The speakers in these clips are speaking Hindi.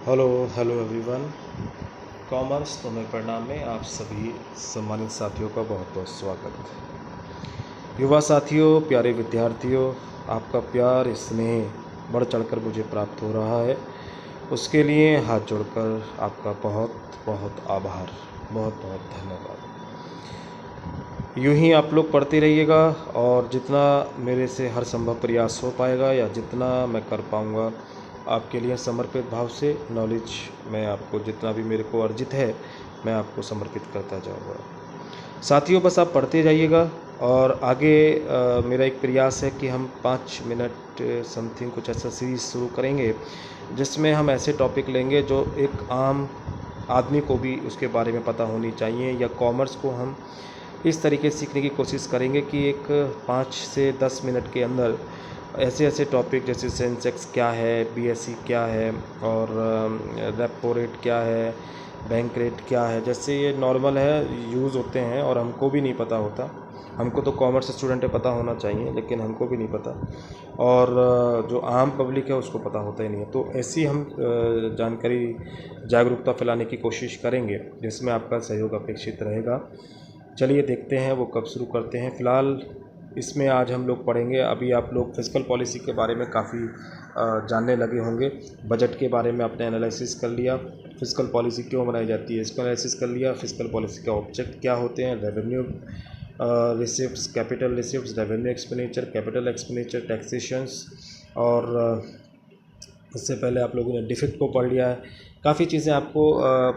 Hello hello everyone. कॉमर्स तुम्हें प्रणाम में आप सभी सम्मानित साथियों का बहुत बहुत स्वागत। युवा साथियों, प्यारे विद्यार्थियों, आपका प्यार स्नेह बढ़ चढ़कर मुझे प्राप्त हो रहा है। उसके लिए हाथ जोड़कर आपका बहुत बहुत आभार, बहुत बहुत धन्यवाद। यूं ही आप लोग पढ़ते रहिएगा और जितना मेरे से हर संभव प्रयास हो पाएगा या जितना मैं कर पाऊँगा आपके लिए समर्पित भाव से नॉलेज मैं आपको जितना भी मेरे को अर्जित है मैं आपको समर्पित करता जाऊँगा। साथियों, बस आप पढ़ते जाइएगा और आगे मेरा एक प्रयास है कि हम 5 मिनट समथिंग कुछ ऐसा सीरीज़ शुरू करेंगे जिसमें हम ऐसे टॉपिक लेंगे जो एक आम आदमी को भी उसके बारे में पता होनी चाहिए, या कॉमर्स को हम इस तरीके से सीखने की कोशिश करेंगे कि एक 5 से 10 मिनट के अंदर ऐसे ऐसे टॉपिक जैसे सेंसेक्स क्या है, बीएसई क्या है और रेपो रेट क्या है, बैंक रेट क्या है, जैसे ये नॉर्मल है, यूज़ होते हैं और हमको भी नहीं पता होता। हमको तो कॉमर्स स्टूडेंट है, पता होना चाहिए, लेकिन हमको भी नहीं पता और जो आम पब्लिक है उसको पता होता ही नहीं है। तो ऐसी हम जानकारी जागरूकता फैलाने की कोशिश करेंगे जिसमें आपका सहयोग अपेक्षित रहेगा। चलिए देखते हैं वो कब शुरू करते हैं। फ़िलहाल इसमें आज हम लोग पढ़ेंगे, अभी आप लोग फिस्कल पॉलिसी के बारे में काफ़ी जानने लगे होंगे। बजट के बारे में आपने एनालिसिस कर लिया, फिस्कल पॉलिसी क्यों बनाई जाती है इसको एनालिसिस कर लिया, फिस्कल पॉलिसी का ऑब्जेक्ट क्या होते हैं, revenue receipts, capital receipts, revenue expenditure, capital expenditure, taxations और इससे पहले आप लोगों ने डिफिट को पढ़ लिया है। काफ़ी चीज़ें आपको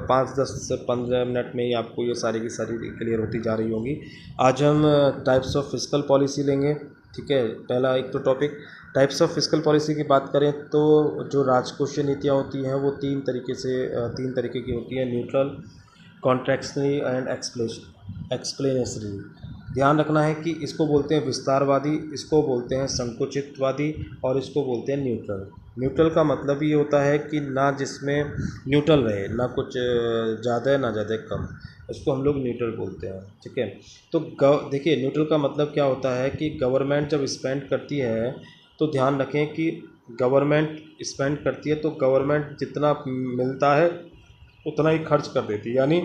5-10 से 15 मिनट में ही आपको ये सारी की सारी क्लियर होती जा रही होंगी। आज हम टाइप्स ऑफ फिस्कल पॉलिसी लेंगे, ठीक है। पहला एक तो topic types of fiscal policy की बात करें तो जो राजकोषीय नीतियाँ होती हैं वो तीन तरीके की होती हैं: न्यूट्रल, कॉन्ट्रैक्शनरी एंड एक्सप्लेनेशनरी। ध्यान रखना है कि इसको बोलते हैं विस्तारवादी, इसको बोलते हैं संकुचितवादी और इसको बोलते हैं न्यूट्रल। न्यूट्रल का मतलब ये होता है कि ना जिसमें न्यूट्रल रहे, ना कुछ ज़्यादा है ना ज़्यादा कम, इसको हम लोग न्यूट्रल बोलते हैं, ठीक है। तो देखिए, न्यूट्रल का मतलब क्या होता है कि गवर्नमेंट जब स्पेंड करती है तो ध्यान रखें कि गवर्नमेंट स्पेंड करती है तो गवर्नमेंट जितना मिलता है उतना ही खर्च कर देती है, यानी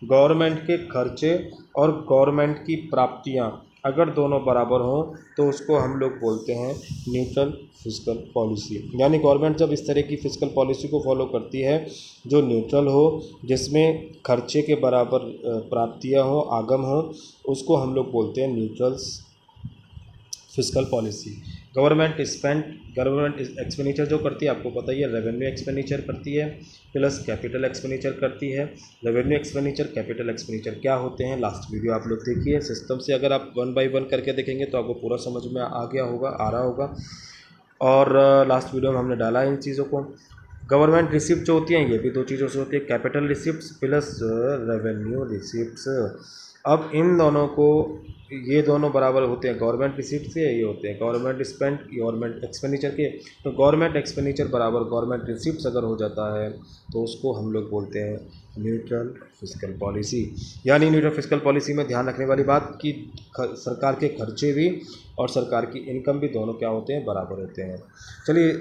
गवर्नमेंट के खर्चे और गवर्नमेंट की प्राप्तियां अगर दोनों बराबर हों तो उसको हम लोग बोलते हैं न्यूट्रल फिस्कल पॉलिसी। यानी गवर्नमेंट जब इस तरह की फिस्कल पॉलिसी को फॉलो करती है जो न्यूट्रल हो, जिसमें खर्चे के बराबर प्राप्तियां हो, आगम हो, उसको हम लोग बोलते हैं neutral fiscal policy. Government expenditure जो करती है आपको पता ही है, रेवेन्यू एक्सपेंडिचर करती है प्लस कैपिटल एक्सपेंडिचर करती है। रेवेन्यू एक्सपेंडिचर, कैपिटल एक्सपेंडिचर क्या होते हैं, लास्ट वीडियो आप लोग देखिए। सिस्टम से अगर आप 1 बाय 1 करके देखेंगे तो आपको पूरा समझ में आ रहा होगा। और लास्ट वीडियो में हमने डाला है इन चीज़ों को। गवर्नमेंट रिसिप्ट जो होती हैं ये भी दो चीज़ों से होती है, capital receipts plus revenue receipts. अब इन दोनों को, ये दोनों बराबर होते हैं गवर्नमेंट रिसिप्ट से, ये होते हैं गवर्नमेंट एक्सपेंडिचर के। तो गवर्नमेंट एक्सपेंडिचर बराबर गवर्नमेंट रिसिप्ट्स अगर हो जाता है तो उसको हम लोग बोलते हैं न्यूट्रल फिस्कल पॉलिसी। यानी न्यूट्रल फिस्कल पॉलिसी में ध्यान रखने वाली बात कि सरकार के खर्चे भी और सरकार की इनकम भी दोनों क्या होते हैं, बराबर होते हैं। चलिए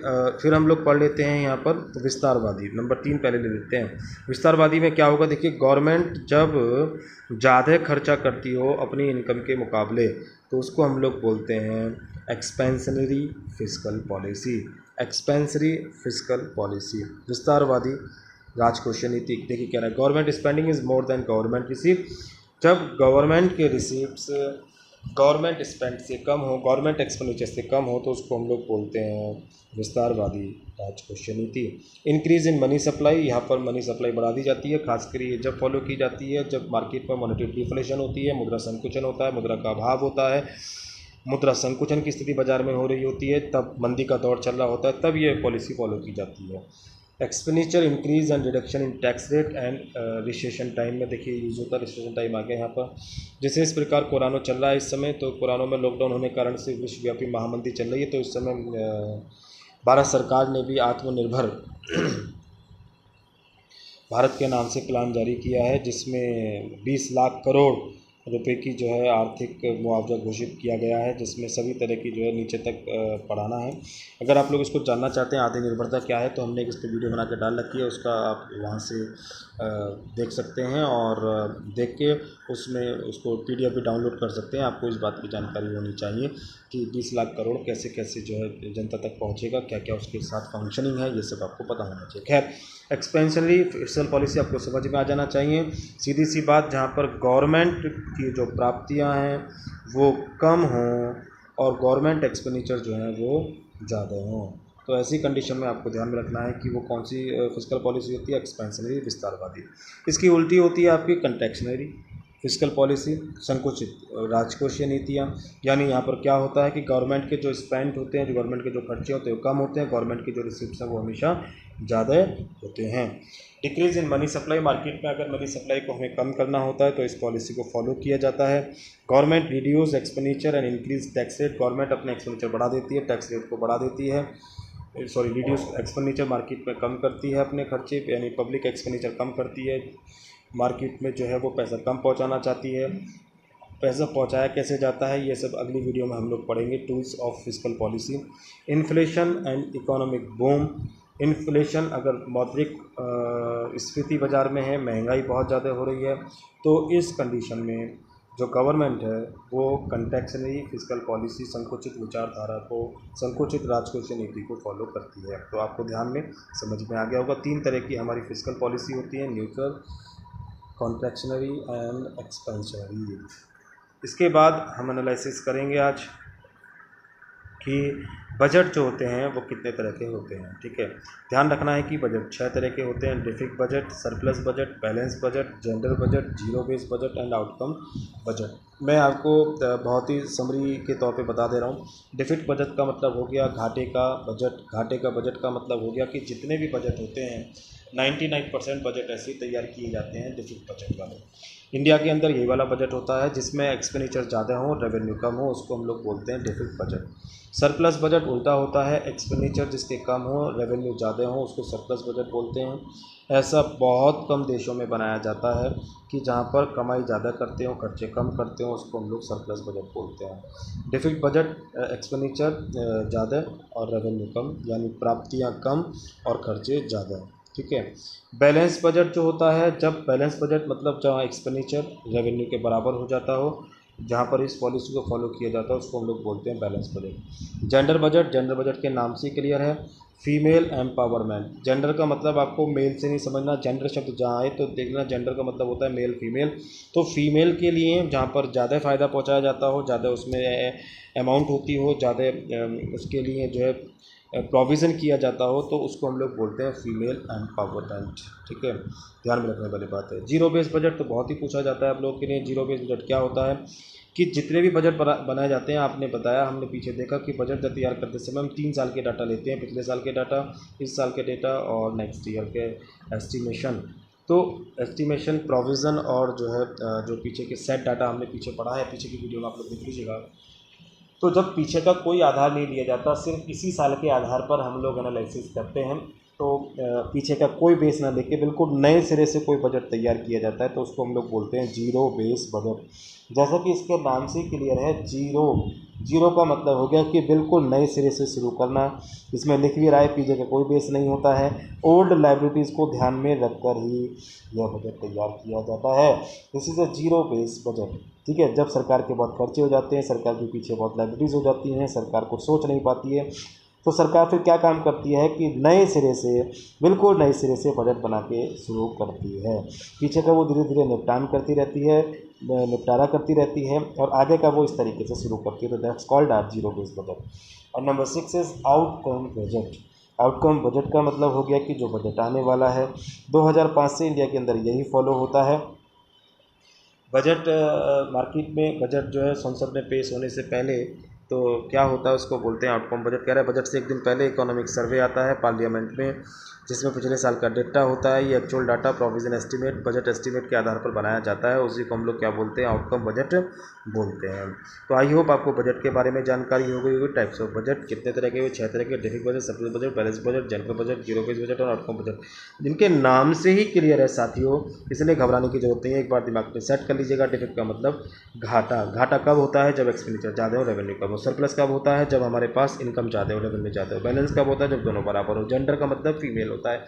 फिर हम लोग पढ़ लेते हैं यहाँ पर विस्तारवादी, नंबर 3 पहले ले लेते हैं। विस्तारवादी में क्या होगा, देखिए, गवर्नमेंट जब ज़्यादा खर्चा करती हो अपनी इनकम के मुकाबले तो उसको हम लोग बोलते हैं expansionary fiscal policy. Expansionary fiscal policy, विस्तारवादी राजकोषीय नीति। देखिए क्या रहा है, government spending is more than government receipt. जब गवर्नमेंट के रिसीप्ट्स गवर्नमेंट स्पेंड से कम हो, गवर्नमेंट एक्सपेंडिचर से कम हो, तो उसको हम लोग बोलते हैं विस्तारवादी राजकोषीय नीति। इंक्रीज इन मनी सप्लाई, यहाँ पर मनी सप्लाई बढ़ा दी जाती है, खासकर ये जब फॉलो की जाती है जब मार्केट में मॉनेटरी डिफ्लेशन होती है, मुद्रा संकुचन होता है, मुद्रा का अभाव होता है, मुद्रा संकुचन की स्थिति बाजार में हो रही होती है, तब मंदी का दौर चल रहा होता है, तब ये पॉलिसी फॉलो की जाती है। Expenditure increase and reduction in tax rate and recession time में, देखिए यूज़ होता है रिसेशन टाइम आ गया यहाँ पर। जैसे इस प्रकार कोरोना चल रहा है इस समय, तो कोरोना में लॉकडाउन होने के कारण से विश्वव्यापी महामंदी चल रही है, तो इस समय भारत सरकार ने भी आत्मनिर्भर भारत के नाम से प्लान जारी किया है जिसमें 20 लाख करोड़ रुपए की जो है आर्थिक मुआवजा घोषित किया गया है, जिसमें सभी तरह की जो है नीचे तक पढ़ाना है। अगर आप लोग इसको जानना चाहते हैं आत्मनिर्भरता क्या है, तो हमने इस पर वीडियो बना के डाल रखी है, उसका आप वहाँ से देख सकते हैं और देख के उसमें उसको PDF भी डाउनलोड कर सकते हैं। आपको इस बात की जानकारी होनी चाहिए कि 20 लाख करोड़ कैसे कैसे जो है जनता तक पहुँचेगा, क्या क्या उसके साथ फंक्शनिंग है, ये सब आपको पता होना चाहिए। खैर, एक्सपेंशनरी फिस्कल पॉलिसी आपको समझ में आ जाना चाहिए। सीधी सी बात, जहाँ पर गवर्नमेंट की जो प्राप्तियाँ हैं वो कम हों और गवर्नमेंट एक्सपेंडिचर जो है वो ज़्यादा हों, तो ऐसी कंडीशन में आपको ध्यान में रखना है कि वो कौन सी फिस्कल पॉलिसी होती है, एक्सपेंशनरी, विस्तारवादी। इसकी उल्टी होती है आपकी कंट्रैक्शनरी फिस्कल पॉलिसी, संकुचित राजकोषीय नीतियाँ। यानी यहाँ पर क्या होता है कि गवर्नमेंट के जो स्पेंड होते हैं, जो गवर्नमेंट के जो खर्चे होते हैं वो कम होते हैं, गवर्नमेंट की जो रिसिप्ट्स हैं वो हमेशा ज़्यादा होते हैं। Decrease in money supply, market में अगर मनी सप्लाई को हमें कम करना होता है तो इस पॉलिसी को फॉलो किया जाता है। Government reduce expenditure and increase tax rate, government अपने एक्सपेंडिचर बढ़ा देती है, टैक्स रेट को बढ़ा देती है, रिड्यूस एक्सपेंडिचर मार्केट में कम करती है अपने खर्चे, यानी पब्लिक एक्सपेंडिचर कम करती है, मार्केट में जो है वो पैसा कम पहुंचाना चाहती है। पैसा पहुंचाया कैसे जाता है, ये सब अगली वीडियो में हम लोग पढ़ेंगे। Tools of fiscal policy, inflation and economic boom. Inflation, अगर मौद्रिक स्फीति बाज़ार में है, महंगाई बहुत ज़्यादा हो रही है, तो इस कंडीशन में जो गवर्नमेंट है वो कंट्रैक्शनरी फिस्कल पॉलिसी, संकुचित विचारधारा को, संकुचित राजकोषीय नीति को फॉलो करती है। तो आपको ध्यान में समझ में आ गया होगा, 3 तरह की हमारी फिस्कल पॉलिसी होती है, न्यूट्रल, कॉन्ट्रैक्शनरी एंड एक्सपेंशनरी। इसके बाद हम एनालिसिस करेंगे आज कि बजट जो होते हैं वो कितने तरह के होते हैं। ठीक है, ध्यान रखना है कि बजट 6 तरह के होते हैं। Deficit budget, surplus budget, balance budget, gender budget, zero base budget and outcome budget. मैं आपको बहुत ही समरी के तौर पे बता दे रहा हूँ। डिफिक बजट का मतलब हो गया घाटे का बजट। घाटे का बजट का मतलब हो गया कि जितने भी बजट होते हैं 99% बजट ऐसे ही तैयार किए जाते हैं डिफिक बजट वाले। इंडिया के अंदर ये वाला बजट होता है जिसमें एक्सपेंडिचर ज़्यादा हो, रेवेन्यू कम हो, उसको हम लोग बोलते हैं डिफिक बजट। सरप्लस बजट उल्टा होता है, एक्सपेंडिचर जिसके कम हो, रेवेन्यू ज़्यादा हो, उसको सरप्लस बजट बोलते हैं। ऐसा बहुत कम देशों में बनाया जाता है कि जहाँ पर कमाई ज़्यादा करते हो, खर्चे कम करते हो, उसको हम लोग सरप्लस बजट बोलते हैं। डिफिक बजट, एक्सपेंडिचर ज़्यादा और रेवेन्यू कम, यानी प्राप्तियाँ कम और खर्चे ज़्यादा। ठीक है। बैलेंस बजट जो होता है, जब बैलेंस बजट मतलब जहाँ एक्सपेंडिचर रेवेन्यू के बराबर हो जाता हो, जहाँ पर इस पॉलिसी को फॉलो किया जाता है उसको हम लोग बोलते हैं balance budget. Gender budget, gender budget के नाम से क्लियर है, फीमेल एम्पावरमेंट। जेंडर का मतलब आपको मेल से नहीं समझना, जेंडर शब्द जहाँ आए तो देखना जेंडर का मतलब होता है मेल फीमेल। तो फीमेल के लिए जहाँ पर ज़्यादा फ़ायदा पहुँचाया जाता हो, ज़्यादा उसमें अमाउंट होती हो, ज़्यादा उसके लिए जो है प्रोविज़न किया जाता हो, तो उसको हम लोग बोलते हैं फीमेल एम्पावरमेंट। ठीक है, ध्यान में रखने वाली बात है। जीरो बेस बजट तो बहुत ही पूछा जाता है आप लोगों के लिए। जीरो बेस बजट क्या होता है कि जितने भी बजट बनाए जाते हैं, आपने बताया, हमने पीछे देखा कि बजट तैयार करते समय हम 3 साल के डाटा लेते हैं, पिछले साल के डाटा, इस साल के डाटा और नेक्स्ट ईयर के एस्टिमेशन। तो एस्टिमेशन, प्रोविज़न और जो है जो पीछे के सेट डाटा हमने पीछे पढ़ा है, पीछे की वीडियो में आप लोग देख लीजिएगा। तो जब पीछे का कोई आधार नहीं लिया जाता, सिर्फ इसी साल के आधार पर हम लोग एनालिसिस करते हैं, तो पीछे का कोई बेस ना देके बिल्कुल नए सिरे से कोई बजट तैयार किया जाता है, तो उसको हम लोग बोलते हैं जीरो बेस बजट। जैसा कि इसके नाम से क्लियर है, जीरो, जीरो का मतलब हो गया कि बिल्कुल नए सिरे से शुरू करना। इसमें लिख भी रहा है पीछे का कोई बेस नहीं होता है, ओल्ड लाइबिलिटीज़ को ध्यान में रखकर ही यह बजट तैयार किया जाता है। This is a zero base budget. ठीक है, जब सरकार के बहुत खर्चे हो जाते हैं, सरकार के पीछे बहुत लाइबिलिटीज़ हो जाती हैं, सरकार कुछ सोच नहीं पाती है, तो सरकार फिर क्या काम करती है कि नए सिरे से, बिल्कुल नए सिरे से बजट बना के शुरू करती है। पीछे का वो धीरे धीरे निपटान करती रहती है, निपटारा करती रहती है, और आगे का वो इस तरीके से शुरू करती है। तो that's called are zero base budget. और number 6 is outcome budget. Outcome budget का मतलब हो गया कि जो बजट आने वाला है। 2005 से इंडिया के अंदर यही फॉलो होता है। बजट मार्केट में बजट जो है संसद में पेश होने से पहले तो क्या होता है उसको बोलते हैं आउटकम बजट। कह रहा है बजट से एक दिन पहले इकोनॉमिक सर्वे आता है पार्लियामेंट में, जिसमें पिछले साल का डेटा होता है। ये actual data provision estimate budget estimate के आधार पर बनाया जाता है, उसी को हम लोग क्या बोलते हैं, आउटकम बजट बोलते हैं। तो आई होप आपको बजट के बारे में जानकारी हो गई होगी। टाइप्स ऑफ बजट कितने तरह के, 6 तरह के, deficit budget, surplus budget, balance budget, general budget, zero base budget और आउटकम बजट, जिनके नाम से ही क्लियर है साथियों, इसलिए घबराने की जरूरत नहीं है। एक बार दिमाग में सेट कर लीजिएगा। डिफिट का मतलब घाटा। घाटा कब होता है, जब एक्सपेंडिचर ज़्यादा हो, रेवेन्यू कम हो। सरप्लस कब होता है, जब हमारे पास इनकम ज़्यादा हो, रेवेन्यू ज़्यादा हो। बैलेंस कब होता है, जब दोनों बराबर हो। जेंडर का मतलब फीमेल होता है।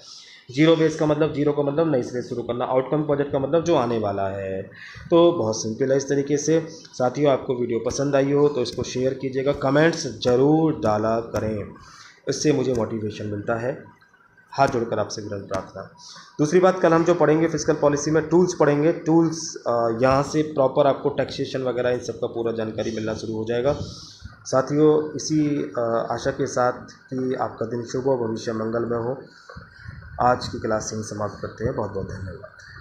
जीरो बेस का मतलब, जीरो का मतलब नई से शुरू करना। आउटकम बजट का मतलब जो आने वाला है। तो बहुत सिंपल है इस तरीके से। साथियों आपको वीडियो पसंद आई हो तो इसको शेयर कीजिएगा, कमेंट्स ज़रूर डाला करें, इससे मुझे मोटिवेशन मिलता है। हाथ जोड़कर आपसे विनम्र प्रार्थना। दूसरी बात, कल हम जो पढ़ेंगे फिस्कल पॉलिसी में टूल्स पढ़ेंगे। टूल्स यहाँ से प्रॉपर आपको टैक्सेशन वगैरह इन सब का पूरा जानकारी मिलना शुरू हो जाएगा। साथियों इसी आशा के साथ कि आपका दिन शुभ हो, भविष्य मंगलमय हो, आज की क्लास यहीं समाप्त करते हैं। बहुत बहुत धन्यवाद।